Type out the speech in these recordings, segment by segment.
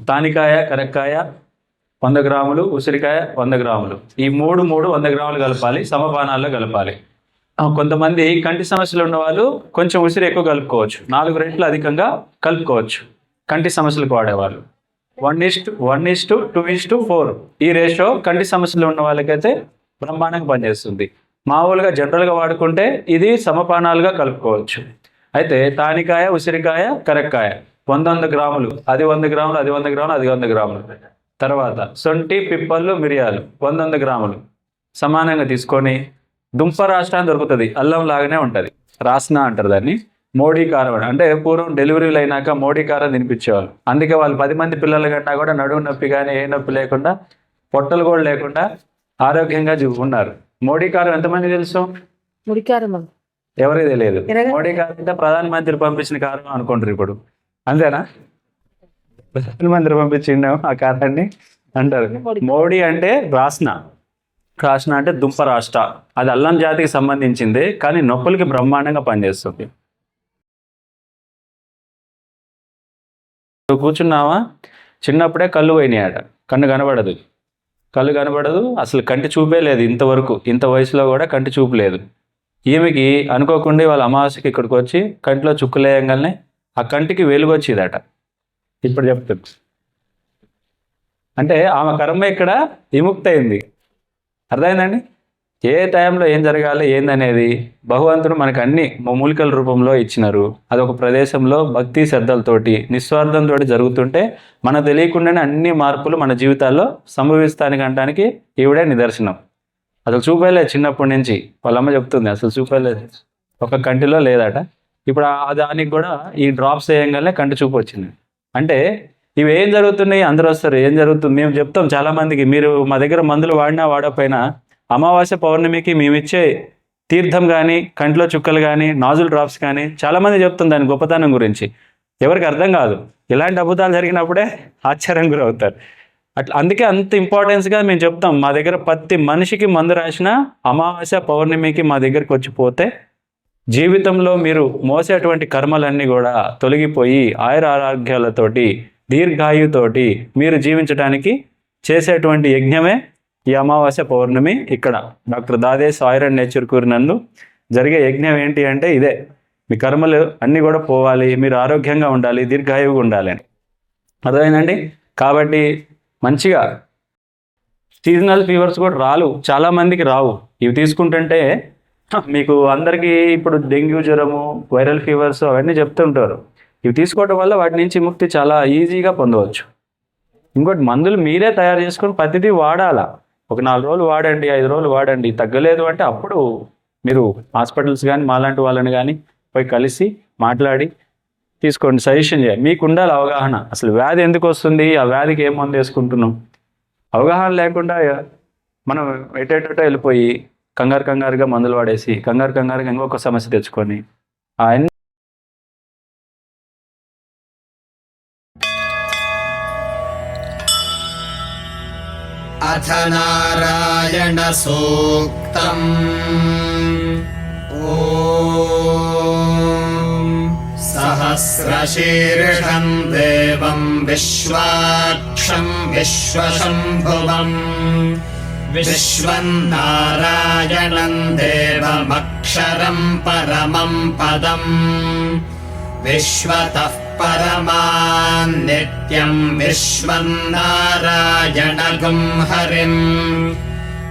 తానికాయ, కరక్కాయ 100 గ్రాములు, ఉసిరికాయ 100 గ్రాములు. ఈ మూడు 100 గ్రాములు కలపాలి, సమపానాల్లో కలపాలి. కొంతమంది కంటి సమస్యలు ఉన్న వాళ్ళు కొంచెం ఉసిరి ఎక్కువ కలుపుకోవచ్చు, 4 రెట్లు అధికంగా కలుపుకోవచ్చు. కంటి సమస్యలకు వాడేవాళ్ళు 1:1:2:4 ఈ రేషియో కంటి సమస్యలు ఉన్న వాళ్ళకైతే బ్రహ్మాండంగా పనిచేస్తుంది. మామూలుగా జనరల్గా వాడుకుంటే ఇది సమపానాలుగా కలుపుకోవచ్చు. అయితే తానికాయ, ఉసిరికాయ, కరక్కాయ 100 గ్రాములు, అది 100 గ్రాములు, అది 100 గ్రాములు, అది 100 గ్రాములు. తర్వాత శొంఠి, పిప్పళ్ళు, మిరియాలు 100 గ్రాములు సమానంగా తీసుకొని, దుంప రాష్ట్ర అని దొరుకుతుంది, అల్లం లాగానే ఉంటుంది, రాస్నా అంటారు దాన్ని. మోడీ కారం అంటే పూర్వం డెలివరీలు అయినాక మోడీ కారం తినిపించేవాళ్ళు. అందుకే వాళ్ళు 10 మంది పిల్లల కన్నా కూడా నడుము నొప్పి కానీ ఏ నొప్పి లేకుండా, పొట్టలు కూడా లేకుండా ఆరోగ్యంగా ఉన్నారు. మోడీ కారం ఎంతమంది తెలుసు? ఎవరికి తెలియదు. మోడీ కారం అంటే ప్రధానమంత్రి పంపించిన కారం అనుకుంటారు ఇప్పుడు, అంతేనా? ప్రధానమంత్రి పంపించిండు ఆ కారాన్ని అంటారు. మోడీ అంటే రాస్నా అంటే దుంప రాష్ట్ర, అది అల్లం జాతికి సంబంధించింది, కానీ నొప్పులకి బ్రహ్మాండంగా పనిచేస్తుంది. కూర్చున్నావా, చిన్నప్పుడే కళ్ళు పోయినాయట, కళ్ళు కనబడదు, అసలు కంటి చూపే లేదు ఇంతవరకు, ఇంత వయసులో కూడా కంటి చూపు లేదు. ఈమెకి అనుకోకుండా వాళ్ళ అమావాస్యకి ఇక్కడికి వచ్చి కంటిలో చుక్కులేయంగానే ఆ కంటికి వెలుగు వచ్చేదట. ఇప్పుడు చెప్తుంది అంటే ఆమె కర్మ ఇక్కడ విముక్తి అయింది. అర్థమైందండి? ఏ టైంలో ఏం జరగాలి ఏందనేది భగవంతుడు మనకు అన్ని మూలికల రూపంలో ఇచ్చినారు. అదొక ప్రదేశంలో భక్తి శ్రద్ధలతోటి నిస్వార్థంతో జరుగుతుంటే మనకు తెలియకుండానే అన్ని మార్పులు మన జీవితాల్లో సంభవిస్తానికి ఈవిడే నిదర్శనం. అసలు చూపేలేదు చిన్నప్పటి నుంచి, వాళ్ళమ్మ చెప్తుంది అసలు చూపేలేదు, ఒక కంటిలో లేదట. ఇప్పుడు దానికి కూడా ఈ డ్రాప్స్ వేయంగానే కంటి చూపు వచ్చింది. అంటే ఇవి ఏం జరుగుతున్నాయి, అందరూ వస్తారు, ఏం జరుగుతుంది మేము చెప్తాం చాలామందికి. మీరు మా దగ్గర మందులు వాడినా వాడకపోయినా అమావాస్య పౌర్ణమికి మేమిచ్చే తీర్థం కానీ, కంటిలో చుక్కలు కానీ, నాజుల్ డ్రాప్స్ కానీ చాలామంది చెప్తుంది దాని గొప్పతనం గురించి. ఎవరికి అర్థం కాదు, ఇలాంటి అద్భుతాలు జరిగినప్పుడే ఆశ్చర్యం గురవుతారు. అట్లా అందుకే అంత ఇంపార్టెన్స్గా మేము చెప్తాం. మా దగ్గర ప్రతి మనిషికి మందు రాసిన అమావాస్య పౌర్ణమికి మా దగ్గరికి వచ్చిపోతే జీవితంలో మీరు మోసేటువంటి కర్మలన్నీ కూడా తొలగిపోయి ఆయుర ఆరోగ్యాలతోటి దీర్ఘాయుతోటి మీరు జీవించడానికి చేసేటువంటి యజ్ఞమే ఈ అమావాస్య పౌర్ణమి. ఇక్కడ డాక్టర్ దాదేశ్ ఆయుర్ అండ్ నేచర్ క్యూర్ నందు జరిగే యజ్ఞం ఏంటి అంటే ఇదే. మీ కర్మలు అన్నీ కూడా పోవాలి, మీరు ఆరోగ్యంగా ఉండాలి, దీర్ఘాయువుగా ఉండాలి అని. అర్థమైందండి? కాబట్టి మంచిగా సీజనల్ ఫీవర్స్ కూడా చాలామందికి రావు. ఇవి తీసుకుంటుంటే మీకు అందరికీ ఇప్పుడు డెంగ్యూ జ్వరము, వైరల్ ఫీవర్స్ అవన్నీ చెప్తుంటారు. ఇవి తీసుకోవడం వల్ల వాటి నుంచి ముక్తి చాలా ఈజీగా పొందవచ్చు. ఇంకోటి, మందులు మీరే తయారు చేసుకొని ప్రతిదీ వాడాలా. ఒక 4 రోజులు వాడండి, 5 రోజులు వాడండి, తగ్గలేదు అంటే అప్పుడు మీరు హాస్పిటల్స్ కానీ మాలాంటి వాళ్ళని కానీ పోయి కలిసి మాట్లాడి తీసుకోండి, సజెషన్ చేయాలి. మీకు ఉండాలి అవగాహన, అసలు వ్యాధి ఎందుకు వస్తుంది, ఆ వ్యాధికి ఏం మందు వేసుకుంటున్నాం. అవగాహన లేకుండా మనం ఎటేటో వెళ్ళిపోయి కంగారుగా మందులు వాడేసి కంగారుగా ఇంకొక సమస్య తెచ్చుకొని అవన్నీ अथ नारायण सूक्तम्। ॐ सहस्रशीर्षं देवं विश्वाक्षं विश्वशम्भुवम् विश्वं नारायणं देवमक्षरं परमं पदम् विश्वतः परमान् नित्यं विश्वं नारायणगं हरिम्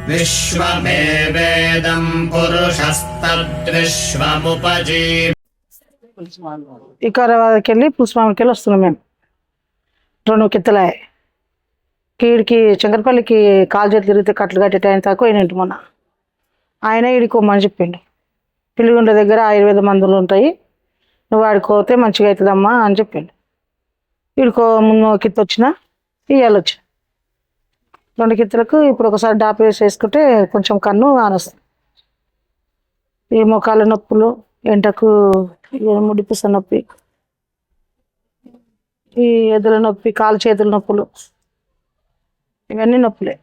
विश्वमेवेदं पुरुषस्तद्विश्वमुपजीव। వికారాబాద్కి వెళ్ళి పుష్పానికి వెళ్ళి వస్తున్నాం మేము. 2 కిత్తలాయ కీడికి శంకరపల్లికి కాలు చేతులు తిరిగితే కట్లు కట్టే టైం తక్కువ అయినట్టు మొన్న ఆయన ఈడికోమని చెప్పిండు. పిల్లిగుండ దగ్గర ఆయుర్వేద మందులు ఉంటాయి, నువ్వు ఆడుకోతే మంచిగా అవుతుందమ్మా అని చెప్పిండు. ఈడికో ముందు కిత్త వచ్చిన ఇవాళ వచ్చిన 2 కిత్తలకు ఇప్పుడు ఒకసారి డాప్ వేసుకుంటే కొంచెం కన్ను ఆనొస్తుంది. ఈ మోకాళ్ళ నొప్పులు, ఎంటకు ముడిపుస నొప్పి, ఈ ఎదుల నొప్పి, కాలు చేతుల నొప్పులు, ఇవన్నీ నొప్పులే.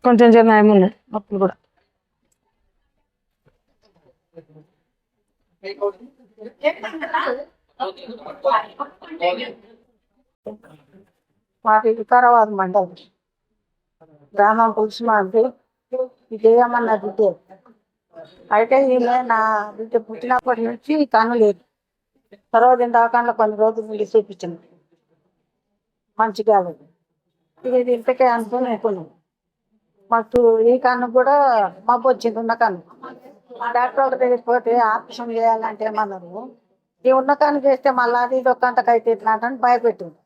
కొంచెం నయం ఉన్నాయి నొప్పులు కూడా. మాది వికారాబాద్ మండలం, గ్రామం పులుసుమాది. ఇదేమన్న బిడ్డ అయితే ఈమె నా బిడ్డ పుట్టినప్పటి నుంచి కన్ను లేదు. తర్వాత దాకా కొన్ని రోజులు నుండి చూపించాను, మంచిగా లేదు. ఇది ఇంతకే అనుకుని అనుకున్నాం. మాకు ఈ కన్ను కూడా మబ్బు వచ్చింది, ఉన్న కన్ను. డాక్టర్ దగ్గరికి పోతే ఆపరేషన్ చేయాలంటే ఏమన్నారు, ఈ ఉన్న కన్ను చేస్తే మళ్ళీ అది ఇది ఒక్కంతకైతే ఇట్లాంటి భయపెట్టింది.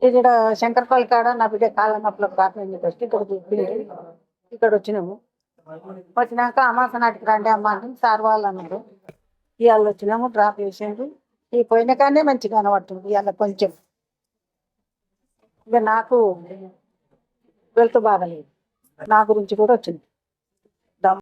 ఇక్కడ శంకరపల్లి కాడ నా బిడ్డ కాళ్ళ నొప్పులకు ట్రీట్మెంట్ వచ్చి ఇక్కడ చూపింది. ఇక్కడ వచ్చినాము. వచ్చినాక అమాస నాటికి రండి అమ్మ అంటే సార్ వాళ్ళు అన్నారు. ఇవాళ వచ్చినాము, డ్రాప్ చేసిండ్రు. ఈ పోయిన కానీ మంచిగా కనబడుతుంది. ఇవాళ కొంచెం ఇక నాకు వెళ్తూ బాగలేదు, నా గురించి కూడా వచ్చింది.